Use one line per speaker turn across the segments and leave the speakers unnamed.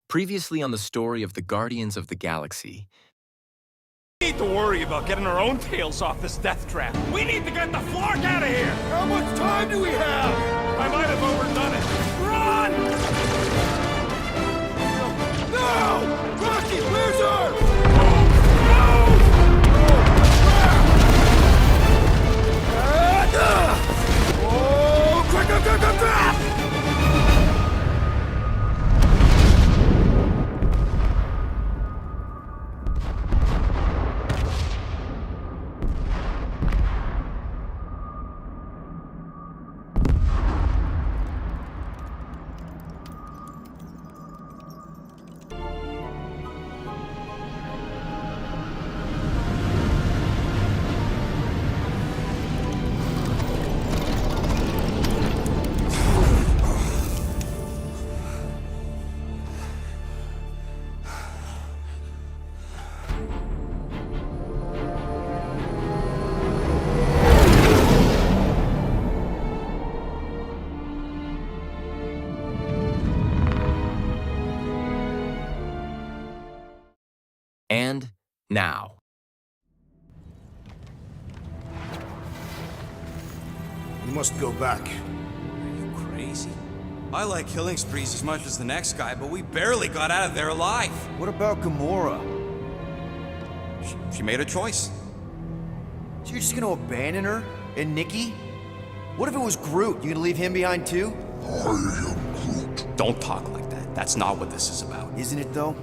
Previously on the story of the Guardians of the Galaxy.
We need to worry about getting our own tails off this death trap. We need to get the Flark out of here! How much time do we have? I might have overdone it. Run! No! Rocky, where's her? Oh, quick!
And now.
We must go back.
Are you crazy? I like killing sprees as much as the next guy, but we barely got out of there alive.
What about Gamora?
She made a choice.
So you're just gonna abandon her? And Nikki? What if it was Groot? You gonna leave him behind too?
I am Groot.
Don't talk like that. That's not what this is about.
Isn't it though?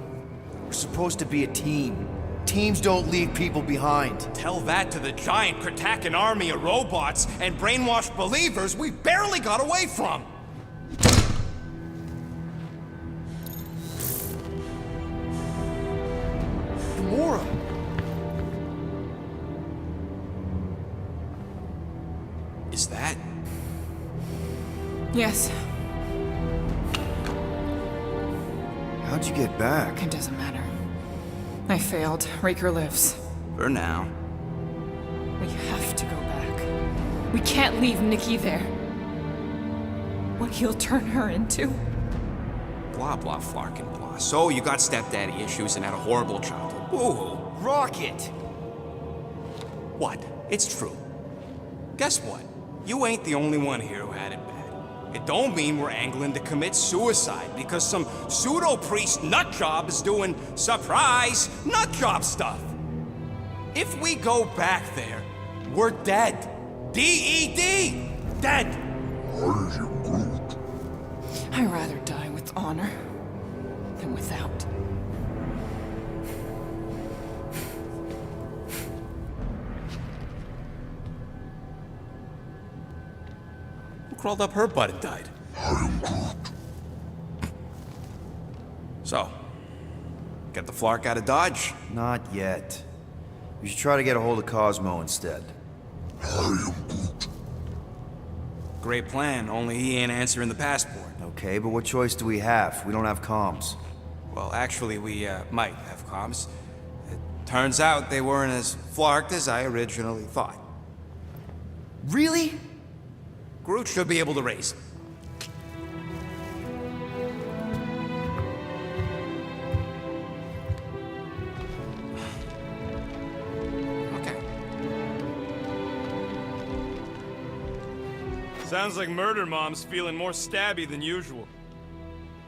We're supposed to be a team. Teams don't leave people behind.
Tell that to the giant Kratakan army of robots and brainwashed believers we barely got away from.
Gamora!
Is that?
Yes,
How'd you get back?
it doesn't matter. I failed. Raker lives.
For now.
We have to go back. We can't leave Nikki there. What he'll turn her into.
Blah, blah, flark and blah. So you got stepdaddy issues and had a horrible childhood. Boo-hoo.
Rocket!
What? It's true. Guess what? You ain't the only one here who had it bad. It don't mean we're angling to commit suicide because some pseudo-priest nutjob is doing surprise nutjob stuff. If we go back there, we're dead. D-E-D! Dead!
I am Groot.
I'd rather die with honor than without.
Who crawled up her butt and died?
I am Groot.
So, get the Flark out of Dodge?
Not yet. We should try to get a hold of Cosmo instead.
I am Groot.
Great plan, only he ain't answering the passport.
Okay, but what choice do we have? We don't have comms.
Well, actually, we might have comms. It turns out they weren't as flarked as I originally thought.
Really?
Groot should be able to raise him. Okay.
Sounds like Murder Mom's feeling more stabby than usual.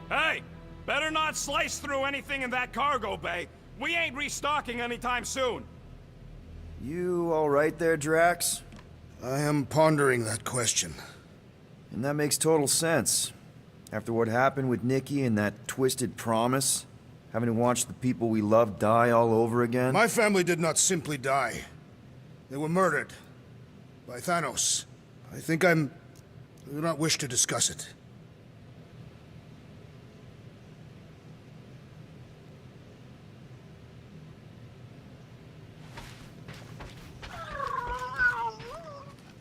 Hey! Better not slice through anything in that cargo bay. We ain't restocking anytime soon.
You alright there, Drax?
I am pondering that question.
And that makes total sense. After what happened with Nikki and that twisted promise, having to watch the people we love die all over again.
My family did not simply die. They were murdered. By Thanos. I do not wish to discuss it.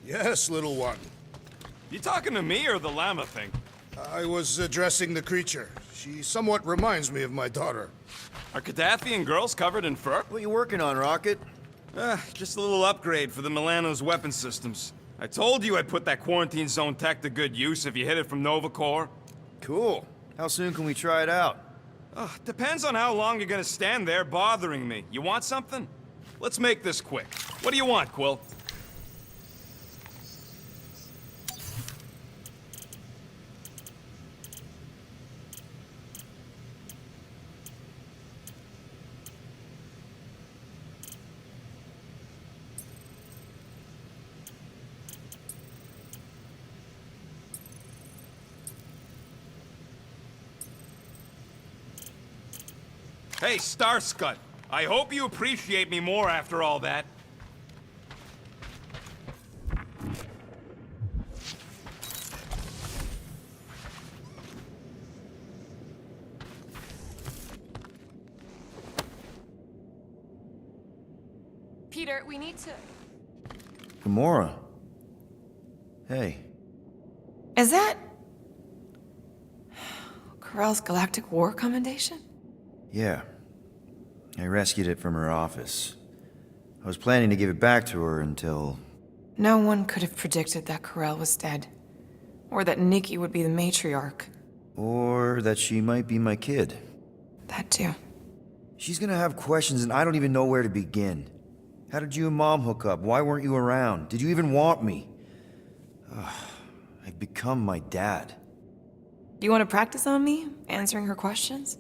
Yes, little one.
You talking to me or the llama thing?
I was addressing the creature. She somewhat reminds me of my daughter.
Are Cadathian girls covered in fur?
What you working on, Rocket?
Just a little upgrade for the Milano's weapon systems. I told you I'd put that quarantine zone tech to good use if you hit it from Nova Core.
Cool. How soon can we try it out?
Depends on how long you're gonna stand there bothering me. You want something? Let's make this quick. What do you want, Quill? Hey, Starscut. I hope you appreciate me more after all that.
Peter, we need to...
Gamora. Hey.
Is that... Corell's Galactic War Commendation?
Yeah. I rescued it from her office. I was planning to give it back to her until...
No one could have predicted that Corell was dead. Or that Nikki would be the matriarch.
Or that she might be my kid.
That too.
She's gonna have questions and I don't even know where to begin. How did you and Mom hook up? Why weren't you around? Did you even want me? I've become my dad.
Do you want to practice on me, answering her questions?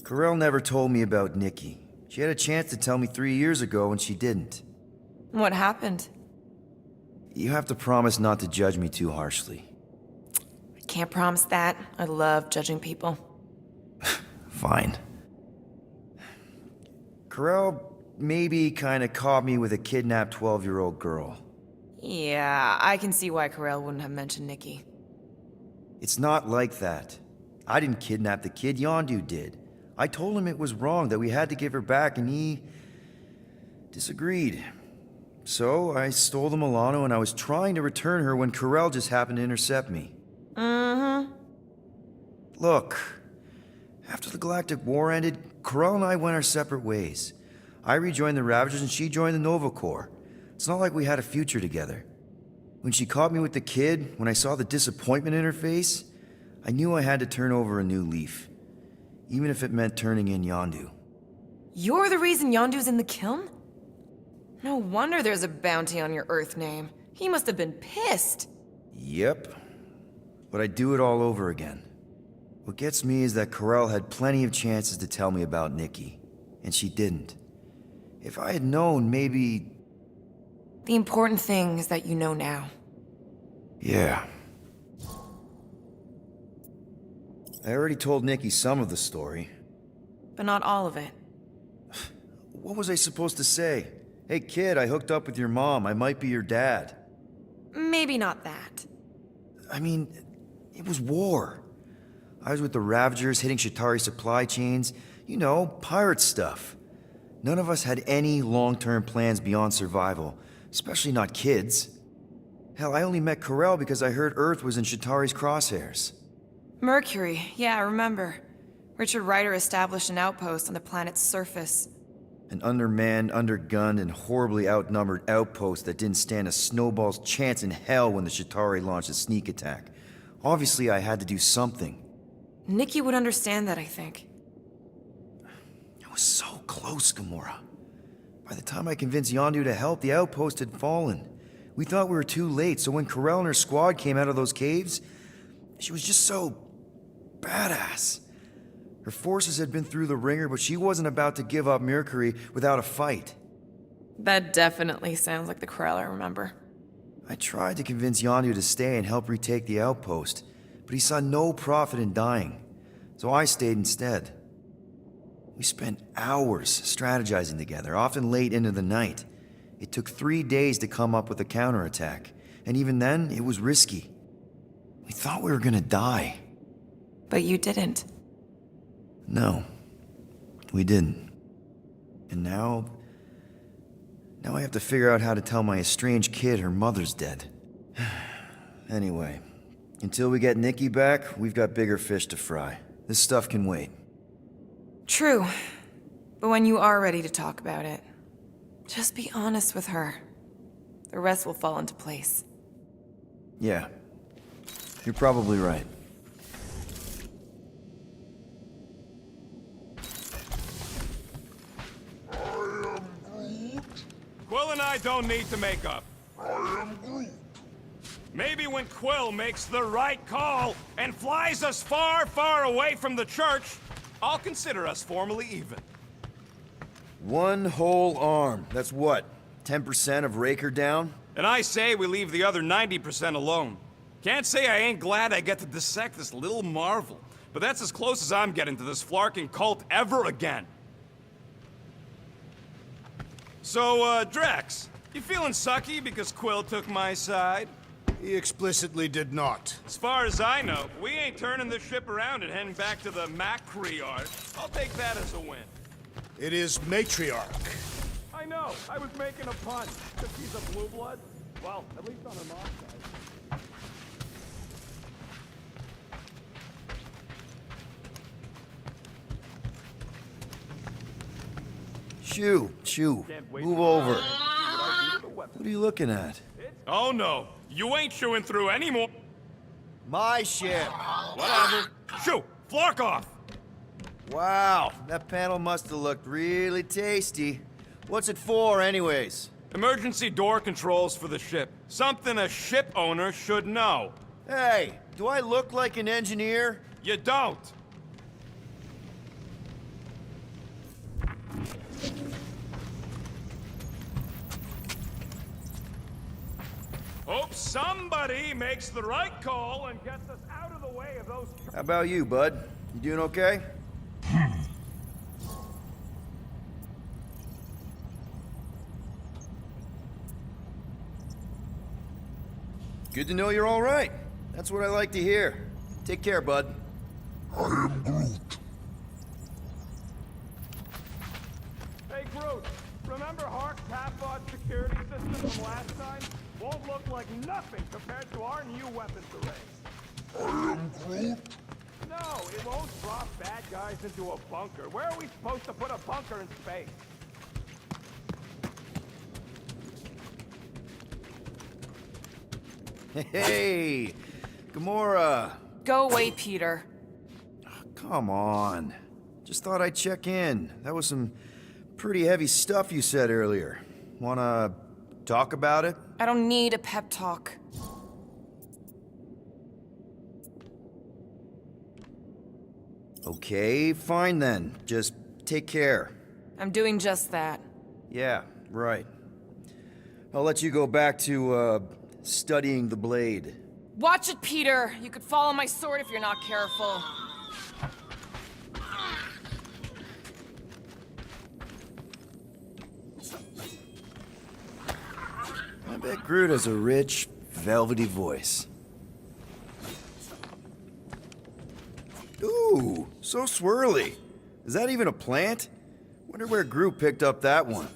Corell never told me about Nikki. She had a chance to tell me 3 years ago and she didn't.
What happened?
You have to promise not to judge me too harshly.
I can't promise that. I love judging people.
Fine. Corell maybe kinda caught me with a kidnapped 12-year-old girl.
Yeah, I can see why Corell wouldn't have mentioned Nikki.
It's not like that. I didn't kidnap the kid, Yondu did. I told him it was wrong, that we had to give her back, and he... disagreed. So, I stole the Milano and I was trying to return her when Corell just happened to intercept me.
Mm-hmm.
Look, after the Galactic War ended, Corell and I went our separate ways. I rejoined the Ravagers and she joined the Nova Corps. It's not like we had a future together. When she caught me with the kid, when I saw the disappointment in her face, I knew I had to turn over a new leaf. Even if it meant turning in Yondu.
You're the reason Yondu's in the kiln? No wonder there's a bounty on your Earth name. He must have been pissed.
Yep. But I'd do it all over again. What gets me is that Corell had plenty of chances to tell me about Nikki, and she didn't. If I had known, maybe...
The important thing is that you know now.
Yeah. I already told Nikki some of the story.
But not all of it.
What was I supposed to say? Hey kid, I hooked up with your mom. I might be your dad.
Maybe not that.
I mean, it was war. I was with the Ravagers hitting Chitauri supply chains. You know, pirate stuff. None of us had any long-term plans beyond survival, especially not kids. Hell, I only met Corell because I heard Earth was in Chitauri's crosshairs.
Mercury, yeah, I remember. Richard Rider established an outpost on the planet's surface.
An undermanned, undergunned, and horribly outnumbered outpost that didn't stand a snowball's chance in hell when the Chitauri launched a sneak attack. Obviously, I had to do something.
Nikki would understand that, I think.
I was so close, Gamora. By the time I convinced Yondu to help, the outpost had fallen. We thought we were too late, so when Corell and her squad came out of those caves, she was just so... badass. Her forces had been through the ringer, but she wasn't about to give up Mercury without a fight.
That definitely sounds like the Corell I remember.
I tried to convince Yondu to stay and help retake the outpost, but he saw no profit in dying, so I stayed instead. We spent hours strategizing together, often late into the night. It took 3 days to come up with a counterattack, and even then, it was risky. We thought we were gonna die.
But you didn't.
No, we didn't. And now I have to figure out how to tell my estranged kid her mother's dead. Anyway, until we get Nikki back, we've got bigger fish to fry. This stuff can wait.
True. But when you are ready to talk about it, just be honest with her. The rest will fall into place.
Yeah. You're probably right.
Quill and I don't need to make up. Maybe when Quill makes the right call and flies us far, far away from the church, I'll consider us formally even.
One whole arm. That's what? 10% of Raker down?
And I say we leave the other 90% alone. Can't say I ain't glad I get to dissect this little marvel, but that's as close as I'm getting to this flarking cult ever again. So, Drax, you feeling sucky because Quill took my side?
He explicitly did not.
As far as I know, we ain't turning this ship around and heading back to the Macri-yard. I'll take that as a win.
It is matriarch.
I know, I was making a pun. Because he's a blue blood? Well, at least on her mom's side.
Shoo. Move over. What are you looking at?
Oh no, you ain't chewing through anymore.
My ship.
Whatever. Shoo, flark off.
Wow, that panel must have looked really tasty. What's it for, anyways?
Emergency door controls for the ship. Something a ship owner should know.
Hey, do I look like an engineer?
You don't. Hope somebody makes the right call and gets us out of the way of those...
How about you, bud? You doing okay? Good to know you're all right. That's what I like to hear. Take care, bud.
I am Groot.
Hey, Groot, remember Hark's half-odd security system from last time? Won't look like nothing compared to our new weapons array.
I am Groot.
No, it won't drop bad guys into a bunker. Where are we supposed to put a bunker in space?
Hey, Gamora.
Go away, Peter.
Come on. Just thought I'd check in. That was some pretty heavy stuff you said earlier. Wanna talk about it?
I don't need a pep talk.
Okay, fine then. Just take care.
I'm doing just that.
Yeah, right. I'll let you go back to, studying the blade.
Watch it, Peter! You could fall on my sword if you're not careful.
I bet Groot has a rich, velvety voice. Ooh, so swirly. Is that even a plant? Wonder where Groot picked up that one.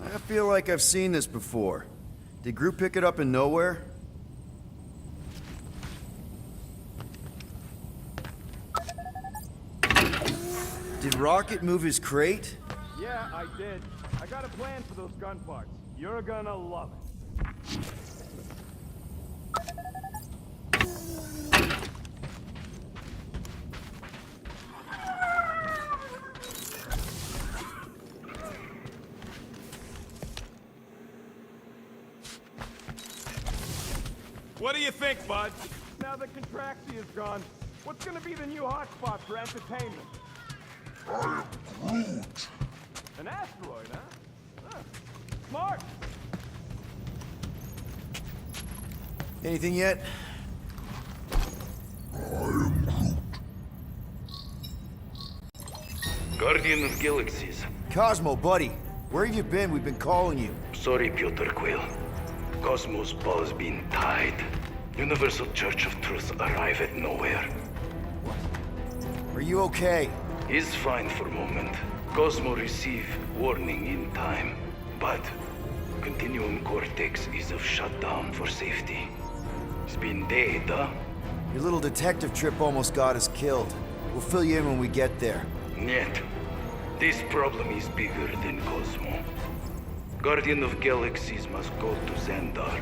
I feel like I've seen this before. Did Groot pick it up in nowhere? Did Rocket move his crate?
Yeah, I did. I got a plan for those gun parts. You're gonna love it. What do you think, bud? Now that Contraxi is gone, what's gonna be the new hotspot for entertainment?
I am Groot.
An asteroid, huh? Smart!
Anything yet?
Guardian of Galaxies.
Cosmo, buddy. Where have you been? We've been calling you.
Sorry, Peter Quill. Cosmos ball's been tied. Universal Church of Truth arrive at nowhere.
Are you okay?
He's fine for a moment. Cosmo receive warning in time. But Continuum Cortex is of shutdown for safety. It's been dead, huh?
Your little detective trip almost got us killed. We'll fill you in when we get there.
Niet. This problem is bigger than Cosmo. Guardian of Galaxies must go to Xandar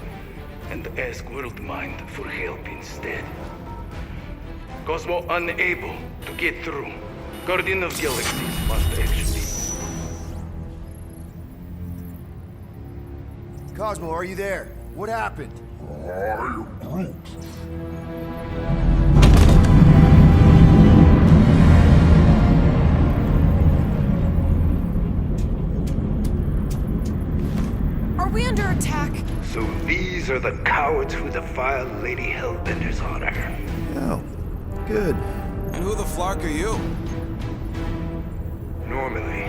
and ask Worldmind for help instead. Cosmo unable to get through. Guardian of Galaxies must actually...
Cosmo, are you there? What happened?
Are we under attack?
So these are the cowards who defile Lady Hellbender's honor.
Oh, good.
And who the flark are you?
Normally,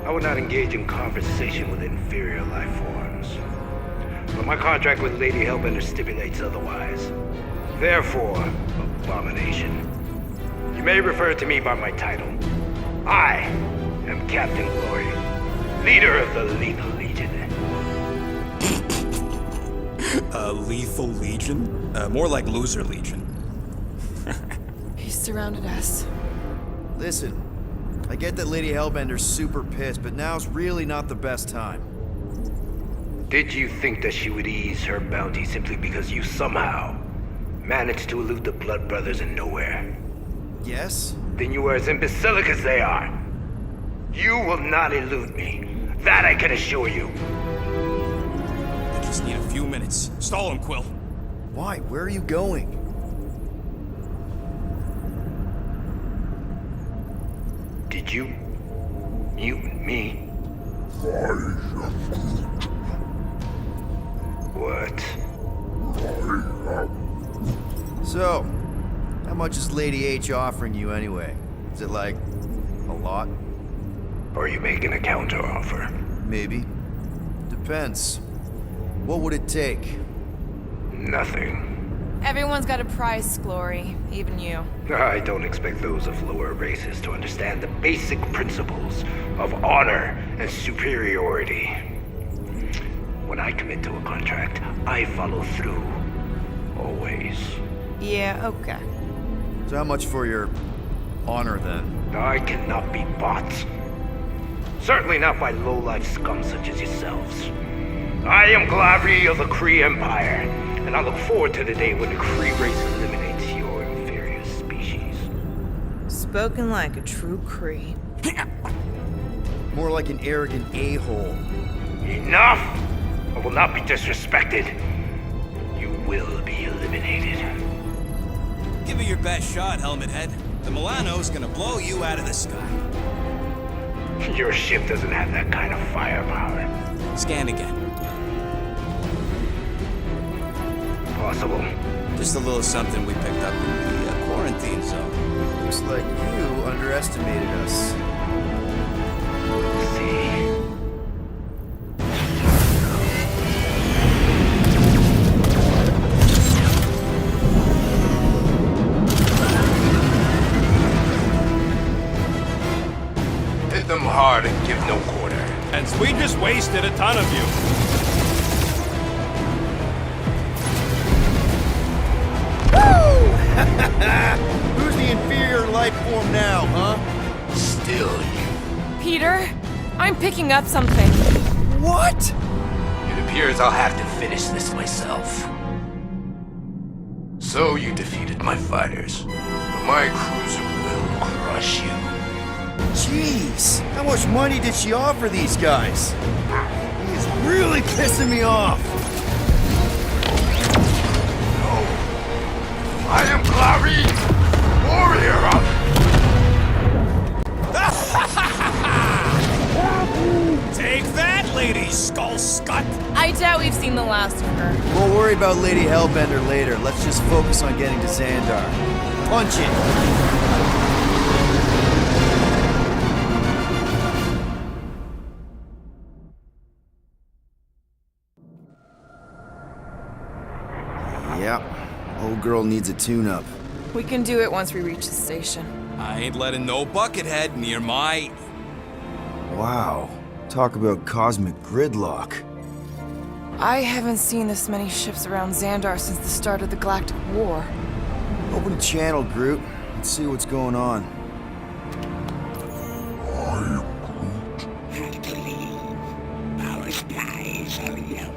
I would not engage in conversation with inferior life forms. But my contract with Lady Hellbender stipulates otherwise. Therefore, abomination. You may refer to me by my title. I am Captain Glory, leader of the Lethal Legion.
Lethal Legion? More like Loser Legion.
He surrounded us.
Listen, I get that Lady Hellbender's super pissed, but now's really not the best time.
Did you think that she would ease her bounty simply because you somehow managed to elude the Blood Brothers in nowhere?
Yes?
Then you are as imbecilic as they are. You will not elude me. That I can assure you.
I just need a few minutes. Stall him, Quill.
Why? Where are you going?
Did you mute me? What?
So, how much is Lady H offering you anyway? Is it like, a lot?
Are you making a counteroffer?
Maybe. Depends. What would it take?
Nothing.
Everyone's got a price, Glory. Even you.
I don't expect those of lower races to understand the basic principles of honor and superiority. When I commit to a contract, I follow through. Always.
Yeah, okay.
So how much for your honor then?
I cannot be bought. Certainly not by low-life scum such as yourselves. I am Glavi of the Kree Empire, and I look forward to the day when the Kree race eliminates your inferior species.
Spoken like a true Kree.
More like an arrogant a-hole.
Enough! I will not be disrespected. You will be eliminated.
Give it your best shot, Helmet Head. The Milano's gonna blow you out of the sky.
Your ship doesn't have that kind of firepower.
Scan again.
Possible.
Just a little something we picked up in the quarantine zone.
Looks like you underestimated us.
See. Hit them hard and give no quarter.
And we just wasted a ton of you.
Who's the inferior life form now, huh?
Still you.
Peter, I'm picking up something.
What?
It appears I'll have to finish this myself. So you defeated my fighters, but my cruiser will crush you.
Jeez, how much money did she offer these guys? He's really pissing me off.
I am Glavi, warrior of...
Take that, Lady Skull Scut!
I doubt we've seen the last of her.
We'll worry about Lady Hellbender later. Let's just focus on getting to Xandar. Punch it! Yep. Old girl needs a tune-up.
We can do it once we reach the station.
I ain't letting no buckethead near my...
Wow. Talk about cosmic gridlock.
I haven't seen this many ships around Xandar since the start of the Galactic War.
Open a channel, Groot. Let's see what's going on.
Have to leave. Power supplies are low.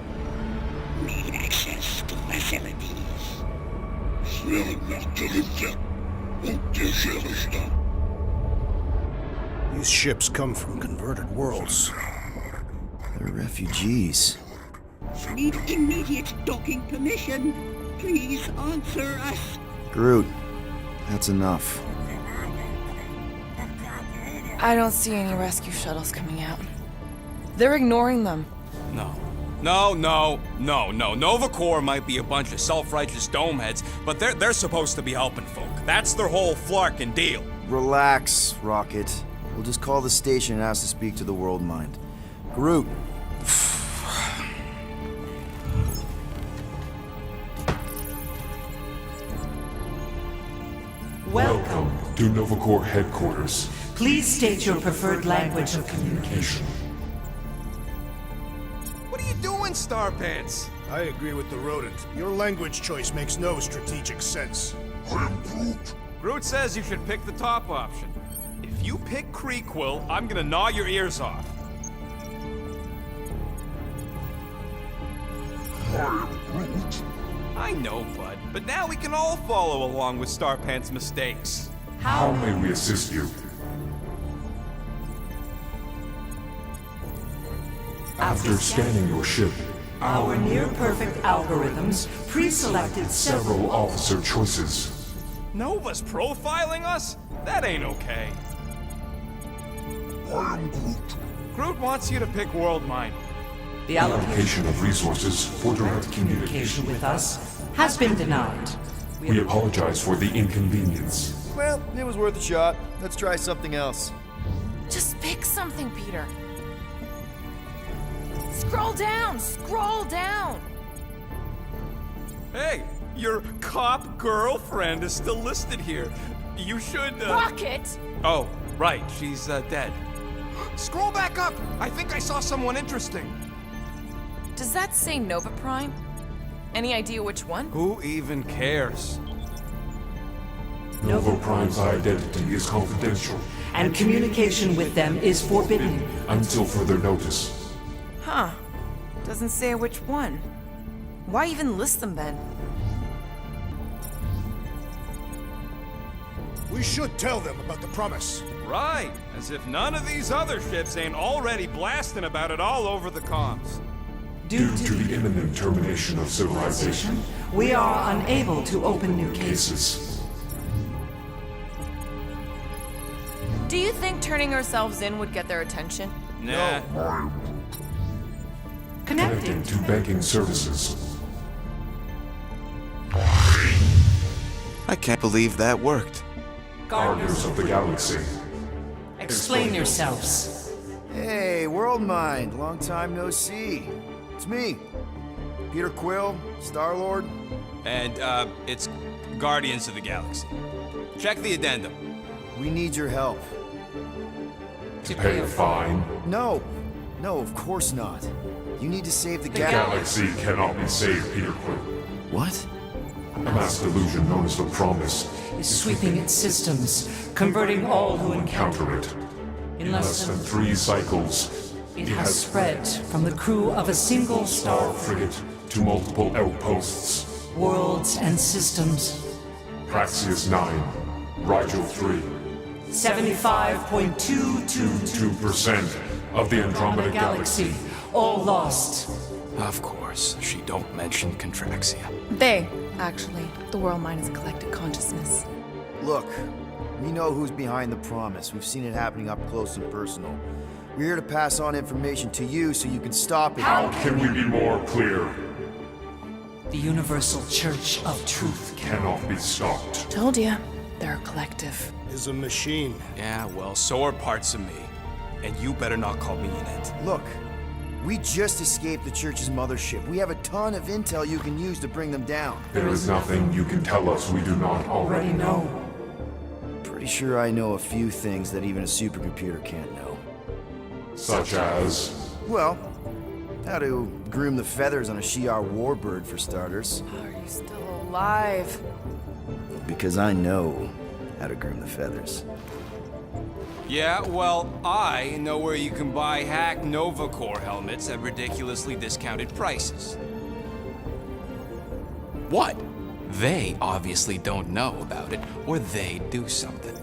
Need access to facilities.
These ships come from converted worlds.
They're refugees.
Need immediate docking permission. Please answer us.
Groot, that's enough.
I don't see any rescue shuttles coming out. They're ignoring them.
No. Nova Corps might be a bunch of self-righteous domeheads, but they're supposed to be helping folk. That's their whole flarkin' deal.
Relax, Rocket. We'll just call the station and ask to speak to the World Mind. Groot.
Welcome to Nova Corps headquarters.
Please state your preferred language of communication.
What are you doing, Starpants?
I agree with the rodent. Your language choice makes no strategic sense.
Groot says you should pick the top option. If you pick Quill, I'm gonna gnaw your ears off. I know, bud, but now we can all follow along with Starpants' mistakes.
How may we assist you? After scanning your ship,
Our near-perfect algorithms pre-selected
several officer choices.
Nova's profiling us? That ain't okay. Groot wants you to pick World Mind.
The allocation
Allocation of resources for direct communication.
with us has been denied.
We apologize for the inconvenience.
Well, it was worth a shot. Let's try something else.
Just pick something, Peter. Scroll down! Scroll down!
Hey, your cop girlfriend is still listed here. You should,
Rocket!
Oh, right, she's, dead. Scroll back up! I think I saw someone interesting.
Does that say Nova Prime? Any idea which one?
Who even cares?
Nova Prime's identity is confidential
And communication with them is forbidden.
until further notice.
Huh. Doesn't say which one. Why even list them then?
We should tell them about the promise.
Right, as if none of these other ships ain't already blasting about it all over the comms.
Due to the imminent termination of civilization,
We are unable to open new cases.
cases.
Do you think turning ourselves in would get their attention?
Nah.
Connecting.
Connecting to banking services.
I can't believe that worked.
Guardians of the Galaxy.
Explain yourselves.
Hey, World Mind. Long time no see. It's me. Peter Quill, Star-Lord.
And, it's Guardians of the Galaxy. Check the addendum.
We need your help.
To pay a fine.
No. No, of course not. You need to save the
Galaxy cannot be saved, Peter Quill.
What?
A mass delusion known as the Promise
Is sweeping its systems, converting all who encounter
counter it.
in
In less than 3 cycles,
It has spread from the crew of a single star
frigate to multiple outposts.
worlds and systems.
Praxius 9, Rigel 3,
75.222
2% of the Andromeda Galaxy.
galaxy, all lost.
Of course, she don't mention Contraxia.
They, actually. The World Mind is a collective consciousness.
Look, we know who's behind the promise. We've seen it happening up close and personal. We're here to pass on information to you so you can stop it.
How can we be more clear?
The Universal Church of Truth.
Cannot be stopped.
Told ya. They're a collective.
Is a machine.
Yeah, well, so are parts of me. And you better not call me in it.
Look, we just escaped the Church's mothership. We have a ton of intel you can use to bring them down.
There is nothing you can tell us we do not already know.
Pretty sure I know a few things that even a supercomputer can't know.
Such as...
Well, how to groom the feathers on a Shi'ar warbird, for starters.
Are you still alive?
because I know how to groom the feathers.
Yeah, well, I know where you can buy hack Nova Corps helmets at ridiculously discounted prices. What? They obviously don't know about it, or they'd do something.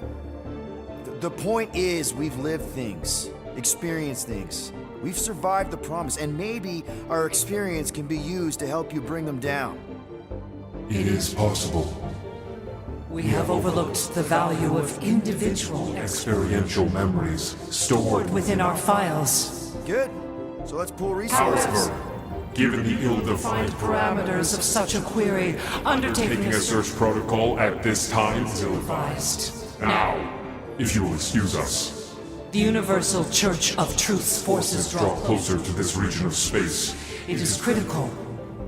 The point is, we've lived things, experienced things. We've survived the promise, and maybe our experience can be used to help you bring them down.
It is possible.
We have overlooked the value of individual
Experiential memories stored
within our files.
Good. So let's pool resources.
However, given the ill-defined
Parameters of such a query, undertaking
taking a search protocol at this time is
ill-advised.
Now, if you will excuse us,
The Universal Church of Truth's forces
draw closer to this region of space.
It is critical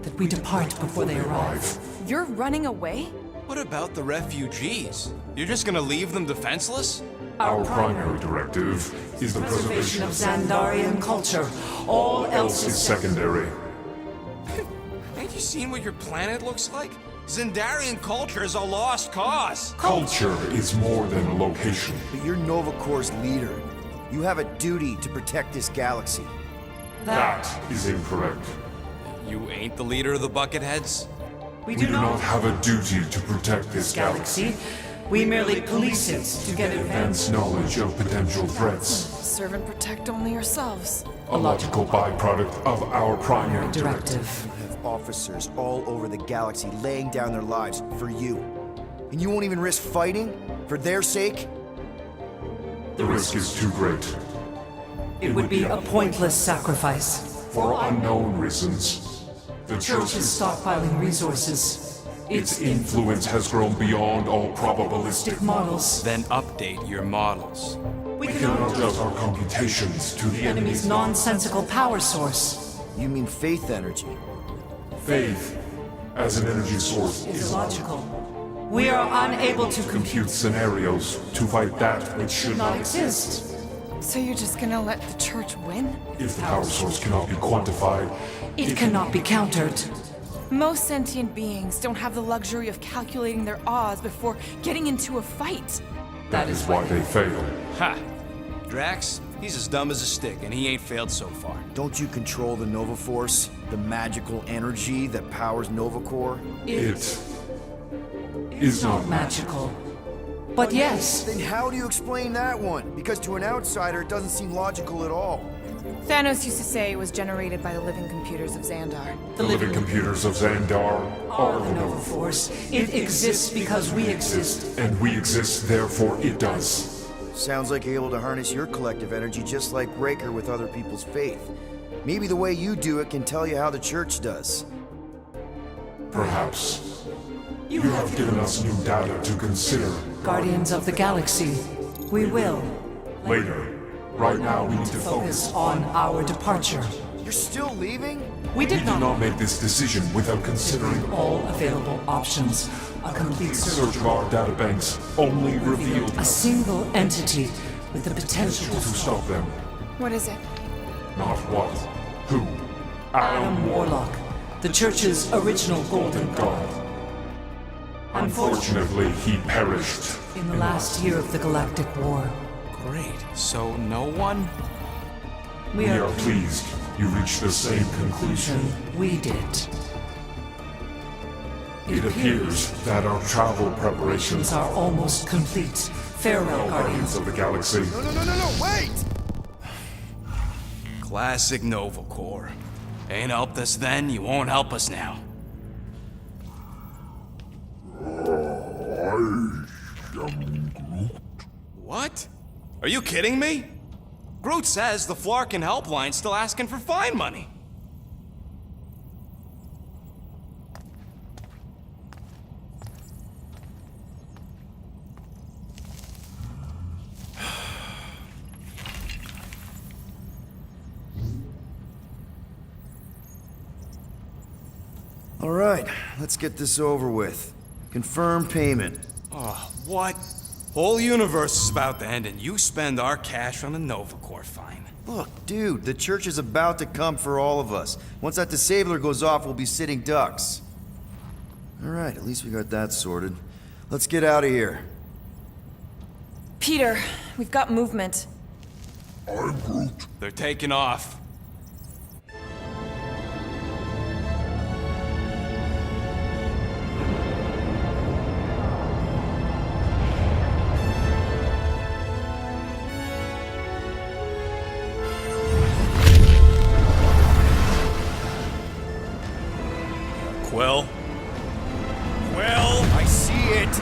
that we depart before they arrive.
You're running away?
What about the refugees? You're just gonna leave them defenseless?
Our primary directive is the preservation
Preservation of
of
Xandarian culture. All else is
secondary.
Ain't you seen what your planet looks like? Xandarian culture is a lost cause.
Culture is more than a location.
But you're Nova Corps' leader. You have a duty to protect this galaxy.
That is incorrect.
You ain't the leader of the Bucketheads?
We
We do not have a duty to protect this galaxy.
galaxy. We merely police it to get
Advance
advanced.
knowledge of potential threats.
Serve and protect only yourselves.
A logical byproduct of our primary directive.
Directive.
You have officers all over the galaxy laying down their lives for you. And you won't even risk fighting? For their sake?
The risk is too great.
It would be a pointless sacrifice.
For unknown reasons, the
Church is stockpiling resources.
its influence has grown beyond all probabilistic.
Models.
Then update your models.
We
We
cannot
cannot adjust our computations to the
enemy's
enemy's
nonsensical power source.
You mean faith energy?
faith as an energy source
Is
is
illogical. We are unable to
compute scenarios to fight that which should
not
not
exist.
So you're just gonna let the church win?
If the power source cannot be quantified,
It cannot be countered.
Most sentient beings don't have the luxury of calculating their odds before getting into a fight.
that is why they fail.
Ha! Drax, he's as dumb as a stick, and he ain't failed so far.
Don't you control the Nova Force? The magical energy that powers Nova Corps?
It is not
Magical. But yes,
Then how do you explain that one? Because to an outsider, it doesn't seem logical at all.
Thanos used to say it was generated by the living computers of Xandar.
the living computers of Xandar
are the Nova Force. It exists because we exist.
and we exist, therefore it does.
Sounds like you're able to harness your collective energy just like Raker with other people's faith. Maybe the way you do it can tell you how the church does.
Perhaps. You have given us new data to consider.
Guardians of the Galaxy. We will
Later. Right now, we need to
focus
focus.
on our departure.
You're still leaving?
We
We
did
did
not
not make this decision without considering
all available options. A complete search.
search of our databanks only revealed
A single entity with the potential
to stop them.
What is it?
Not what, who.
Adam Warlock, the Church's original Golden God.
Unfortunately, he perished.
In the last year of the Galactic War,
Great. So no one?
we
We
are
are pleased you reached the same conclusion.
we did.
It appears that our travel
Preparations
preparations
are almost complete. Farewell, Guardians.
Guardians of the Galaxy.
No, wait!
Classic Nova Corps. Ain't helped us then, you won't help us now. What? Are you kidding me? Groot says the Flarkin helpline's still asking for fine money.
All right, let's get this over with. Confirm payment.
Oh, what? Whole universe is about to end and you spend our cash on a Nova Corps fine.
Look, dude, the church is about to come for all of us. Once that disabler goes off, we'll be sitting ducks. All right, at least we got that sorted. Let's get out of here.
Peter, we've got movement.
I'm Groot.
They're taking off. Quill? Quill? I see it!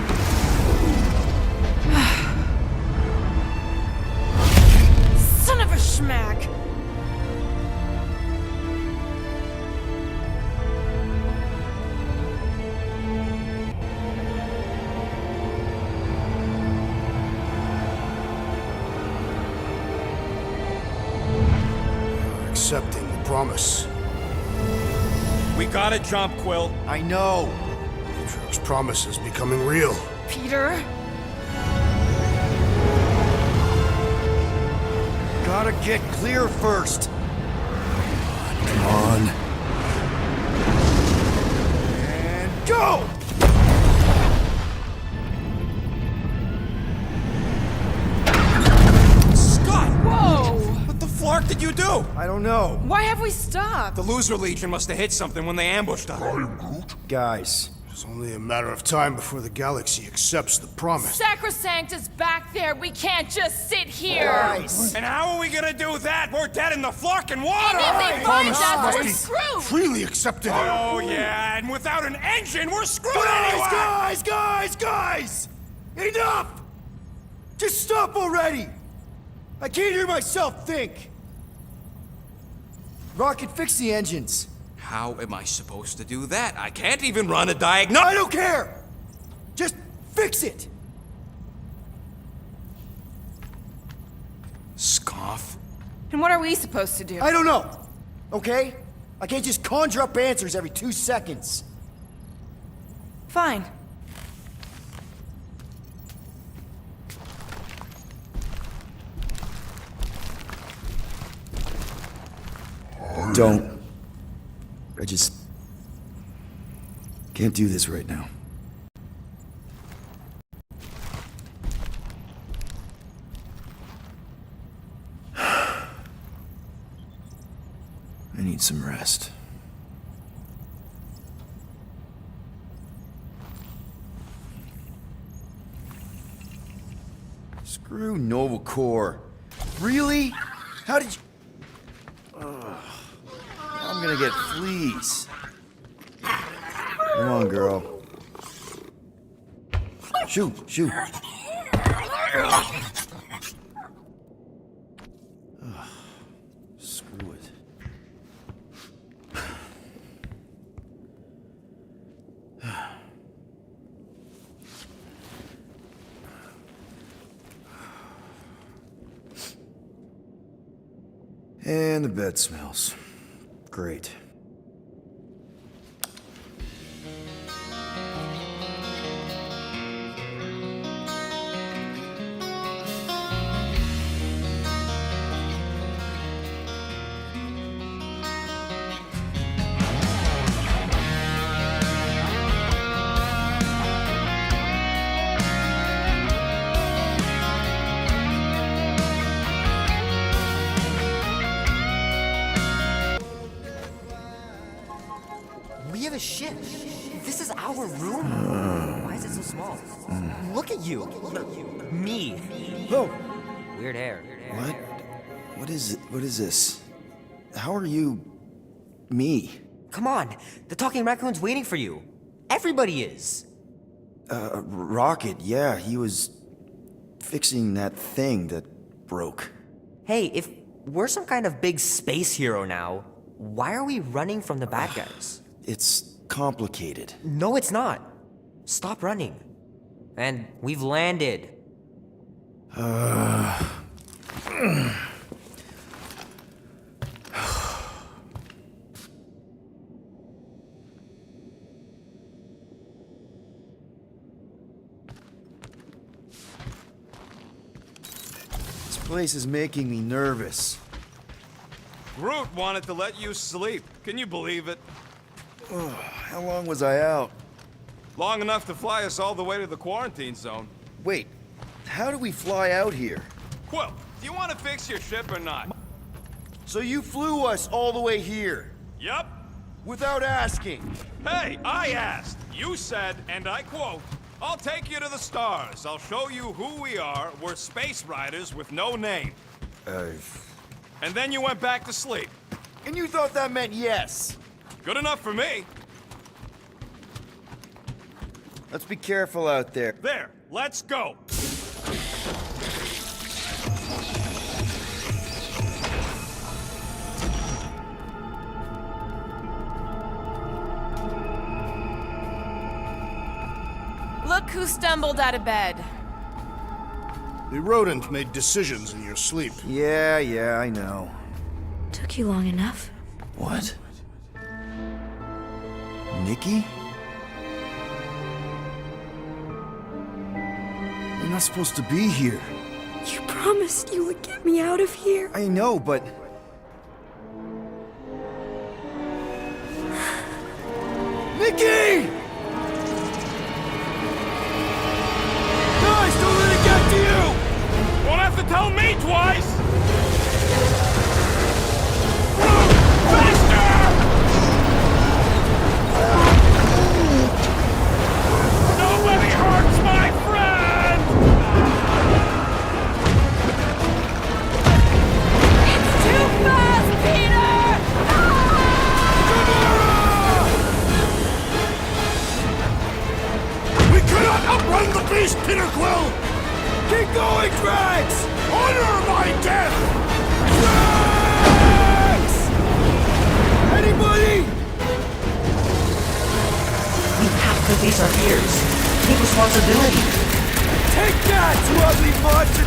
Son of a schmack!
You're accepting the promise.
We gotta jump, Quill.
I know.
Drax's promise is becoming real.
Peter?
Gotta get clear first.
Come on.
And go!
Scott!
Whoa!
What the flark did you do?
I don't know.
Why have we stopped?
The Loser Legion must have hit something when they ambushed us.
Guys,
It's only a matter of time before the galaxy accepts the promise.
Sacrosanct is back there. We can't just sit here.
guys.
And how are we gonna do that? We're dead in the flarkin' water!
And if they find us,
must
we're
be
screwed.
freely accepted.
Oh, yeah, and without an engine, we're screwed anyway!
Guys! Enough! Just stop already! I can't hear myself think. Rocket, fix the engines.
How am I supposed to do that? I can't even run a diagnostic.
I don't care! Just fix it!
Scoff.
And what are we supposed to do?
I don't know, okay? I can't just conjure up answers every 2 seconds.
Fine.
Don't. I just can't do this right now. I need some rest. Screw Nova Corps. Really? How did you... I'm gonna get fleas. Come on, girl. Shoot. Ugh, screw it. And the bed smells. Great.
We have a ship. This is our room. Why is it so small? Look at you. Me.
Oh,
Weird hair.
what? What is it? What is this? How are you... me?
Come on. The talking raccoon's waiting for you. Everybody is.
Rocket, yeah, he was fixing that thing that broke.
Hey, if we're some kind of big space hero now, why are we running from the bad guys?
It's complicated.
No, it's not. Stop running. And we've landed.
This place is making me nervous.
Groot wanted to let you sleep. Can you believe it?
How long was I out?
Long enough to fly us all the way to the quarantine zone.
Wait, how do we fly out here?
Quill, do you want to fix your ship or not?
So you flew us all the way here?
Yup.
Without asking?
Hey, I asked. You said, and I quote, "I'll take you to the stars. I'll show you who we are. We're space riders with no name." And then you went back to sleep.
And you thought that meant yes?
Good enough for me.
Let's be careful out there.
There, let's go.
Look who stumbled out of bed.
The rodent made decisions in your sleep.
Yeah, I know.
Took you long enough.
What? Nikki? You're not supposed to be here.
You promised you would get me out of here.
I know, but... Nikki! Guys, don't let it get to you!
Won't have to tell me twice! Nobody hurts my friend!
It's too fast, Peter!
We cannot outrun the beast, Peter Quill!
Keep going, Drax!
Honor my death!
Drax! Anybody?
We have to face our fears. Take responsibility.
Take that, you ugly monster!